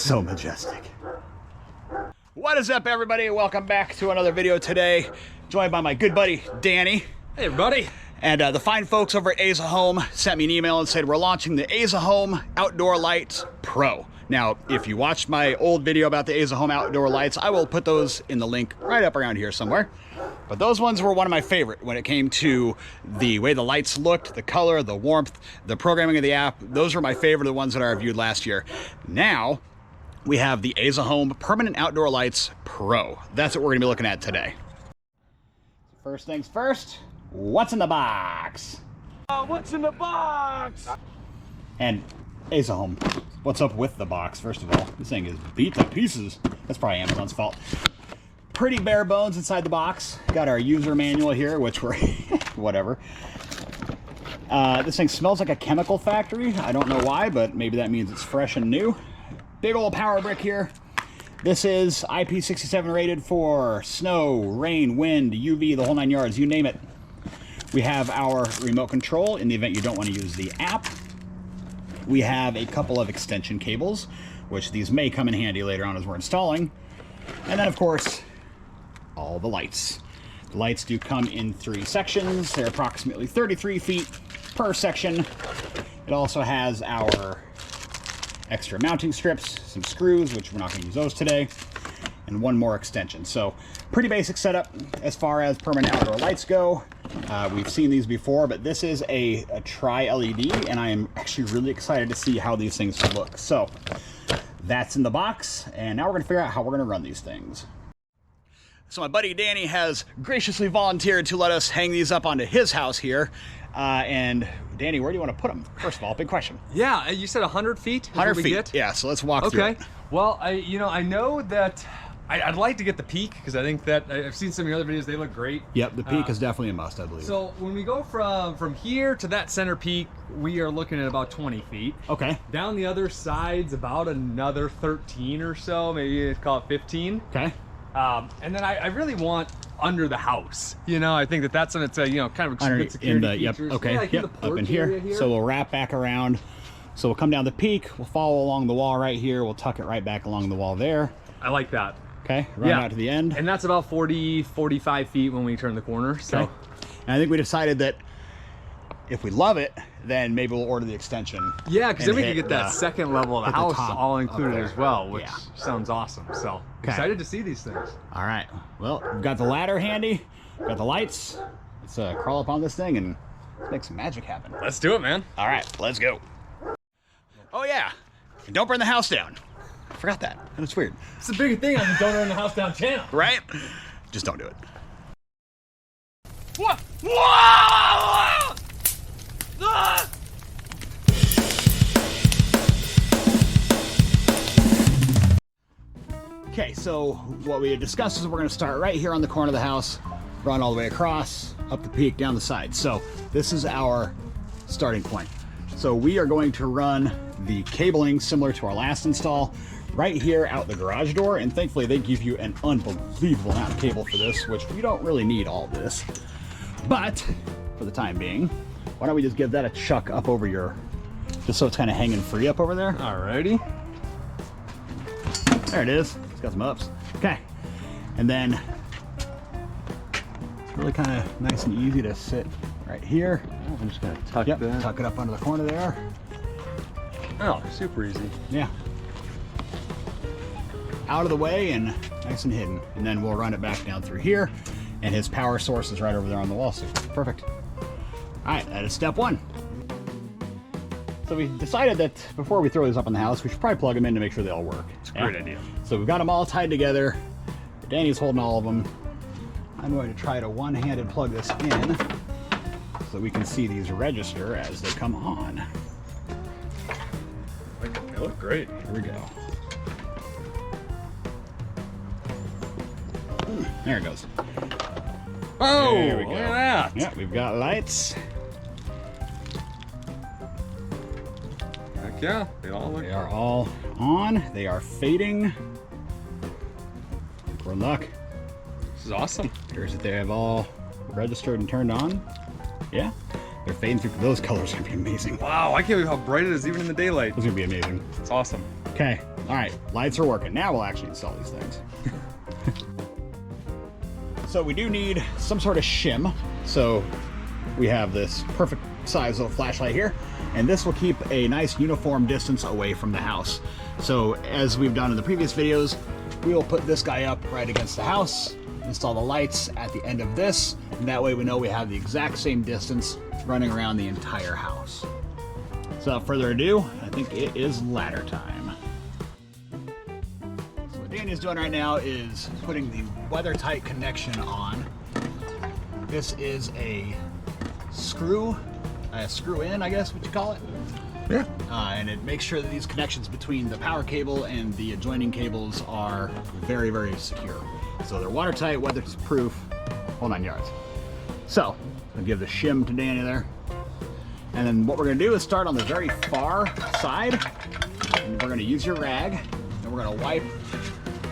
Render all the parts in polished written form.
so majestic. What is up, everybody? Welcome back to another video today. Joined by my good buddy, Danny. Hey, everybody. And the fine folks over at Asahom sent me an email and said we're launching the Asahom Outdoor Lights Pro. Now, if you watched my old video about the Asahom Outdoor Lights, I will put those in the link right up around here somewhere. But those ones were one of my favorite when it came to the way the lights looked, the color, the warmth, the programming of the app. Those were my favorite, the ones that I reviewed last year. Now, we have the Asahom Permanent Outdoor Lights Pro. That's what we're gonna be looking at today. First things first, what's in the box? What's in the box? And Asahom, what's up with the box, first of all? This thing is beat to pieces. That's probably Amazon's fault. Pretty bare bones inside the box. Got our user manual here, which we're, whatever. This thing smells like a chemical factory. I don't know why, but maybe that means it's fresh and new. Big old power brick here. This is IP67 rated for snow, rain, wind, UV, the whole 9 yards, you name it. We have our remote control in the event you don't want to use the app. We have a couple of extension cables, which these may come in handy later on as we're installing. And then, of course, all the lights. The lights do come in 3 sections. They're approximately 33 feet per section. It also has our extra mounting strips, some screws, which we're not going to use those today, and one more extension. So pretty basic setup as far as permanent outdoor lights go. We've seen these before, but this is a tri-LED, and I am actually really excited to see how these things look. So that's in the box, and now we're going to figure out how we're going to run these things. So my buddy Danny has graciously volunteered to let us hang these up onto his house here. And Danny, where do you want to put them? First of all, big question. Yeah, you said 100 feet? 100 feet, yeah, so let's walk through it. Okay, well, I know that I'd like to get the peak, because I think that I've seen some of your other videos, they look great. Yep, the peak is definitely a must, I believe. So when we go from here to that center peak, we are looking at about 20 feet. Okay. Down the other side's about another 13 or so, maybe call it 15. Okay. And then I really want under the house. You know, I think that's when it's a, kind of good security yep, features. okay, Yeah, like yep, in the up in porch here. area here. So we'll wrap back around. So we'll come down the peak, we'll follow along the wall right here, we'll tuck it right back along the wall there. I like that. Okay, run out to the end. And that's about 40, 45 feet when we turn the corner, so. Okay. And I think we decided that if we love it, then maybe we'll order the extension. Yeah, because then we can get that second level of the house all included there as well, which sounds awesome. So excited to see these things. All right. Well, we've got the ladder handy, we've got the lights. Let's crawl up on this thing and make some magic happen. Let's do it, man. All right, let's go. Oh yeah, and don't burn the house down. I forgot that. That's weird. It's a big thing on the Don't Burn the House Down channel. Right? Just don't do it. What? Whoa! Ah! Okay, so what we had discussed is we're going to start right here on the corner of the house, run all the way across, up the peak, down the side. So this is our starting point. So we are going to run the cabling similar to our last install right here out the garage door, and thankfully they give you an unbelievable amount of cable for this, which we don't really need all of this. But for the time being, why don't we just give that a chuck up over your, just so it's kind of hanging free up over there. Alrighty. There it is. It's got some ups. Okay. And then it's really kind of nice and easy to sit right here. I'm just gonna tuck tuck it up under the corner there. Oh, super easy. Yeah. Out of the way and nice and hidden. And then we'll run it back down through here. And his power source is right over there on the wall. So perfect. All right, that is step 1. So we decided that before we throw these up in the house, we should probably plug them in to make sure they all work. It's a great idea. So we've got them all tied together. Danny's holding all of them. I'm going to try to one-handed plug this in so we can see these register as they come on. They look great. Here we go. There it goes. Oh, there we go. Look at that. Yeah, we've got lights. Heck yeah, they all look. They are all on. They are fading. We're in luck. This is awesome. Here's that they have all registered and turned on. Yeah, they're fading through. Those colors are gonna be amazing. Wow, I can't believe how bright it is even in the daylight. Those are gonna be amazing. It's awesome. Okay, All right, lights are working. Now we'll actually install these things. So we do need some sort of shim. So we have this perfect size little flashlight here, and this will keep a nice uniform distance away from the house. So as we've done in the previous videos, we will put this guy up right against the house, install the lights at the end of this, and that way we know we have the exact same distance running around the entire house. So without further ado, I think it is ladder time. So what Danny's doing right now is putting the weather-tight connection on. This is a screw in, I guess what you call it. Yeah. And it makes sure that these connections between the power cable and the adjoining cables are very, very secure. So they're watertight, weatherproof, whole 9 yards. So I'll give the shim to Danny there. And then what we're gonna do is start on the very far side. And we're gonna use your rag. And we're gonna wipe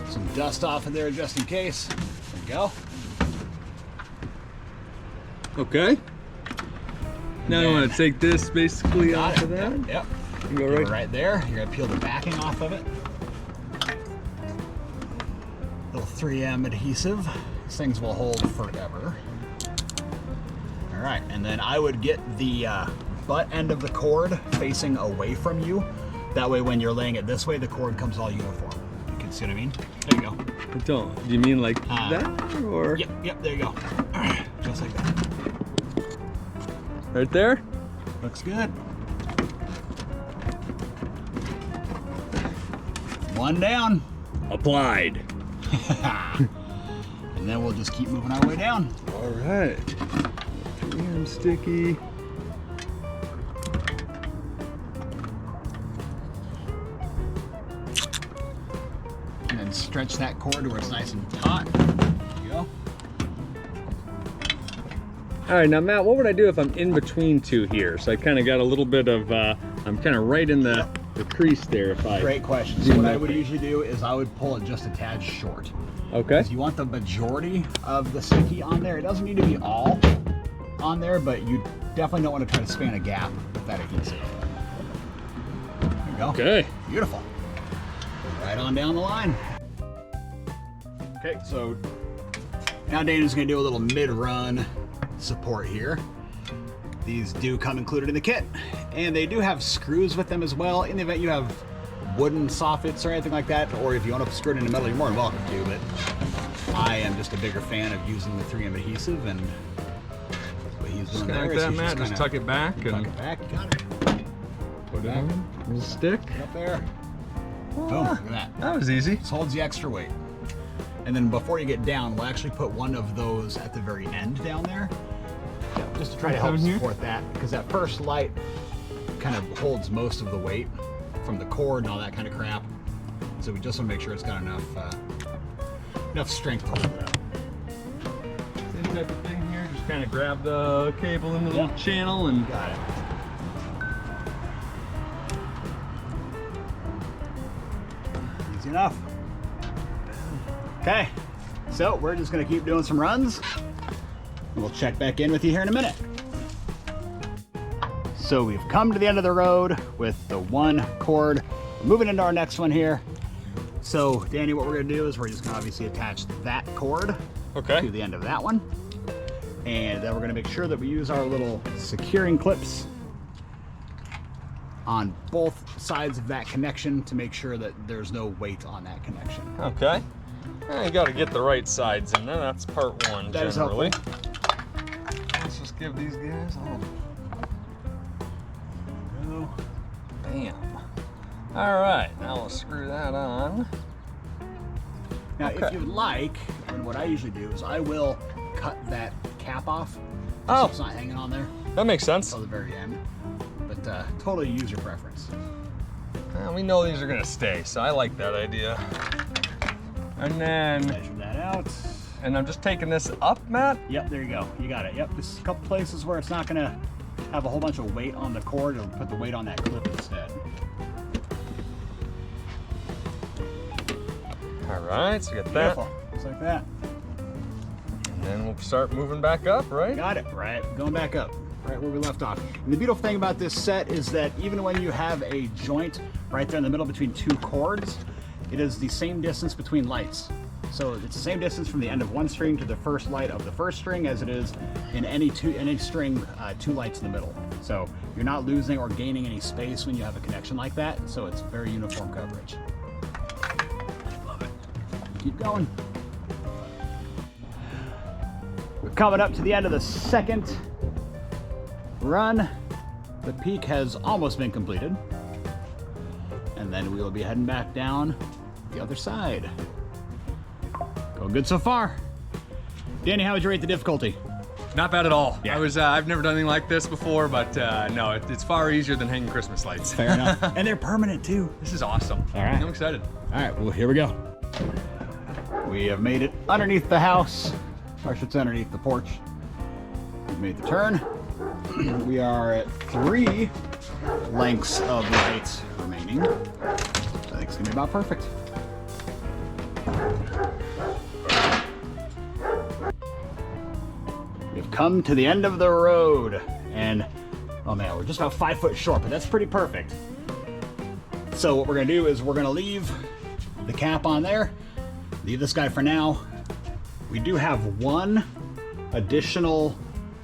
some dust off of there just in case. There we go. Okay. Now I want to take this basically off of that. Yep. And go right there. You're gonna peel the backing off of it. Little 3M adhesive. These things will hold forever. All right, and then I would get the butt end of the cord facing away from you. That way when you're laying it this way, the cord comes all uniform. You can see what I mean? There you go. I don't. Do you mean like that or? Yep, there you go. Just like that. Right there? Looks good. One down. Applied. And then we'll just keep moving our way down. All right. 3M sticky. And then stretch that cord to where it's nice and taut. There you go. All right, now Matt, what would I do if I'm in between two here? So I kind of got a little bit of, I'm kind of right in the crease there. If I Great question. So what I would usually do is I would pull it just a tad short. Okay. Because you want the majority of the sticky on there. It doesn't need to be all on there, but you definitely don't want to try to span a gap with that adhesive. There you go. Okay. Beautiful. Right on down the line. Okay, so now Dana's going to do a little mid-run support here. These do come included in the kit, and they do have screws with them as well in the event you have wooden soffits or anything like that, or if you want to screw it in the metal, you're more than welcome to, but I am just a bigger fan of using the 3M adhesive, and what he's doing there like is that, Matt. Just tuck it back and tuck it back. You got it. Put it on. Little stick. Up there. Boom. Look at that. That was easy. This holds the extra weight. And then before you get down, we'll actually put one of those at the very end down there, just to try to help support that, because that first light kind of holds most of the weight from the cord and all that kind of crap. So we just want to make sure it's got enough strength to hold it up. Same type of thing here. Just kind of grab the cable in the little channel and Got it. Easy enough. Okay, so we're just gonna keep doing some runs. We'll check back in with you here in a minute. So we've come to the end of the road with the one cord. We're moving into our next one here. So Danny, what we're gonna do is we're just gonna obviously attach that cord to the end of that one. And then we're gonna make sure that we use our little securing clips on both sides of that connection to make sure that there's no weight on that connection. Okay. You got to get the right sides in there. That's part one, that generally. Is helpful. Let's just give these guys Go. Bam. All right, now we'll screw that on. Now, if you'd like, and what I usually do is I will cut that cap off so it's not hanging on there That makes sense. until the very end. But totally use your preference. Well, we know these are going to stay, so I like that idea. And then, Measure that out. and I'm just taking this up, Matt? Yep, there you go. You got it. Yep, just a couple places where it's not going to have a whole bunch of weight on the cord. It'll put the weight on that clip instead. All right, so we got that. Beautiful. Just like that. And then we'll start moving back up, right? Got it. Right. Going back up. right where we left off. And the beautiful thing about this set is that even when you have a joint right there in the middle between two cords, it is the same distance between lights. So it's the same distance from the end of one string to the first light of the first string as it is in any string, two lights in the middle. So you're not losing or gaining any space when you have a connection like that. So it's very uniform coverage. Love it. Keep going. We're coming up to the end of the second run. The peak has almost been completed. And then we will be heading back down the other side. Going good so far. Danny, how would you rate the difficulty? Not bad at all. Yeah. I've never done anything like this before, but no, it's far easier than hanging Christmas lights. Fair enough. And they're permanent too. This is awesome. All right. I'm excited. All right, well, here we go. We have made it underneath the house, or I should say underneath the porch. We've made the turn. We are at 3 lengths of lights remaining. So I think it's gonna be about perfect. We've come to the end of the road, and oh man, we're just about 5 foot short, but that's pretty perfect. So what we're gonna do is we're gonna leave the cap on there, leave this guy for now. We do have one additional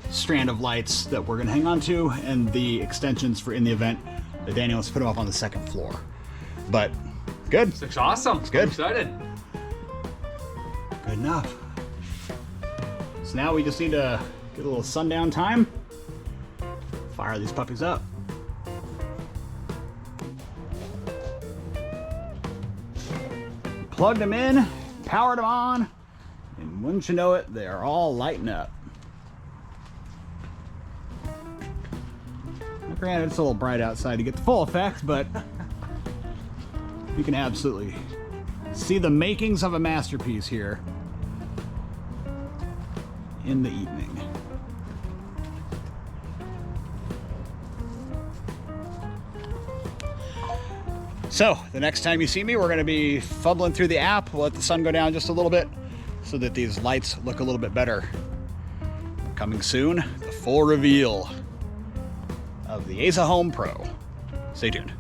strand of lights that we're gonna hang on to, and the extensions for in the event that Danny wants to put them up on the second floor. But good. This looks awesome. It's good. I'm excited. Good enough. So now we just need to get a little sundown time. Fire these puppies up. Plugged them in, powered them on, and wouldn't you know it, they are all lighting up. Now, granted, it's a little bright outside to get the full effect, but you can absolutely see the makings of a masterpiece here in the evening. So the next time you see me, we're going to be fumbling through the app. We'll let the sun go down just a little bit so that these lights look a little bit better. Coming soon, the full reveal of the Asahom Pro. Stay tuned.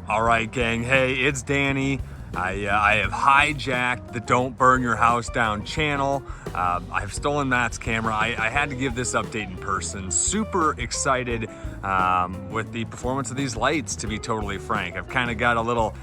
All right, gang. Hey, it's Danny. I have hijacked the Don't Burn Your House Down channel. I've stolen Matt's camera. I had to give this update in person. Super excited with the performance of these lights, to be totally frank. I've kind of got a little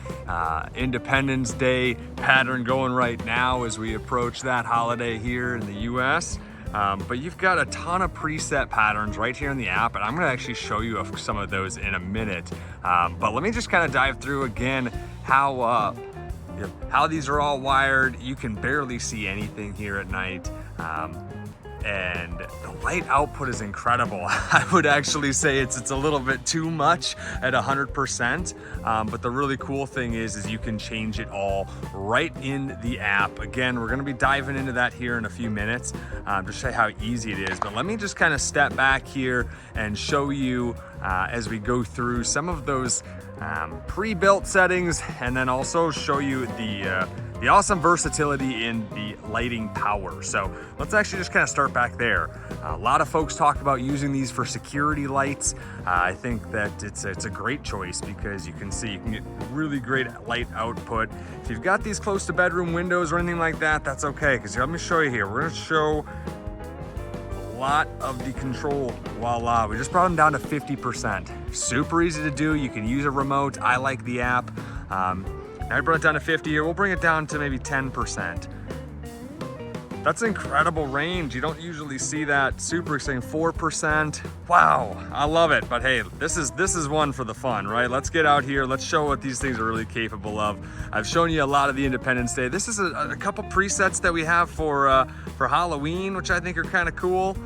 Independence Day pattern going right now as we approach that holiday here in the US. But you've got a ton of preset patterns right here in the app, and I'm gonna actually show you some of those in a minute. But let me just kind of dive through again how these are all wired. You can barely see anything here at night. And the light output is incredible. I would actually say it's a little bit too much at 100%, but the really cool thing is you can change it all right in the app. Again, we're gonna be diving into that here in a few minutes to show you how easy it is, but let me just kind of step back here and show you as we go through some of those pre-built settings, and then also show you the awesome versatility in the lighting power. So let's actually just kind of start back there. A lot of folks talk about using these for security lights. I think that it's a great choice because you can see you can get really great light output. If you've got these close to bedroom windows or anything like that, that's okay, because let me show you here. We're gonna show a lot of the control. Voila, we just brought them down to 50%. Super easy to do. You can use a remote. I like the app. Now I brought it down to 50 here. We'll bring it down to maybe 10%. That's an incredible range. You don't usually see that. Super exciting, 4%. Wow, I love it. But hey, this is one for the fun, right? Let's get out here. Let's show what these things are really capable of. I've shown you a lot of the Independence Day. This is a couple presets that we have for Halloween, which I think are kind of cool.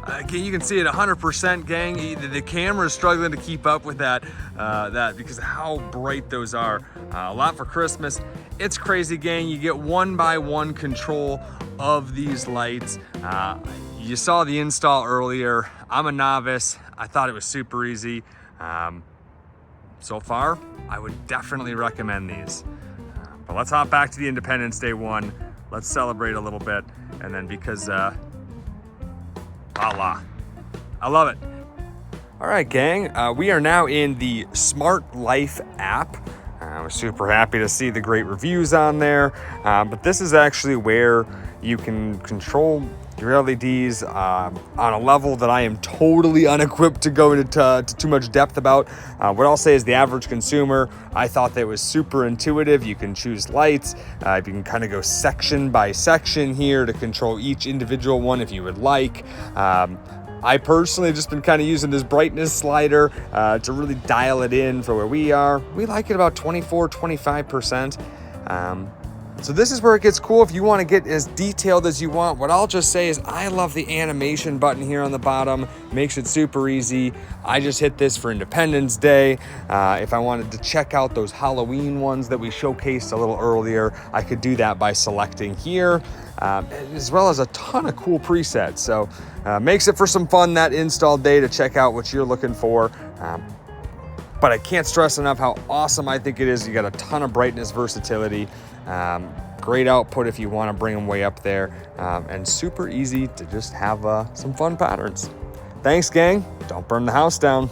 Again, you can see it 100%, gang. The camera is struggling to keep up with that because of how bright those are. A lot for Christmas. It's crazy, gang. You get 1-by-1 control of these lights. You saw the install earlier. I'm a novice. I thought it was super easy. So far, I would definitely recommend these. But let's hop back to the Independence Day one. Let's celebrate a little bit And then because, voila, I love it. All right, gang, we are now in the Smart Life app. We're super happy to see the great reviews on there, but this is actually where you can control your LEDs on a level that I am totally unequipped to go into too much depth about. What I'll say is the average consumer, I thought that was super intuitive. You can choose lights. You can kind of go section by section here to control each individual one if you would like. I personally have just been kind of using this brightness slider to really dial it in for where we are. We like it about 24, 25%. So this is where it gets cool if you want to get as detailed as you want. What I'll just say is I love the animation button here on the bottom. Makes it super easy. I just hit this for Independence Day. If I wanted to check out those Halloween ones that we showcased a little earlier, I could do that by selecting here, as well as a ton of cool presets. So makes it for some fun that install day to check out what you're looking for. But I can't stress enough how awesome I think it is. You got a ton of brightness versatility, great output if you want to bring them way up there, and super easy to just have some fun patterns. Thanks, gang. Don't burn the house down.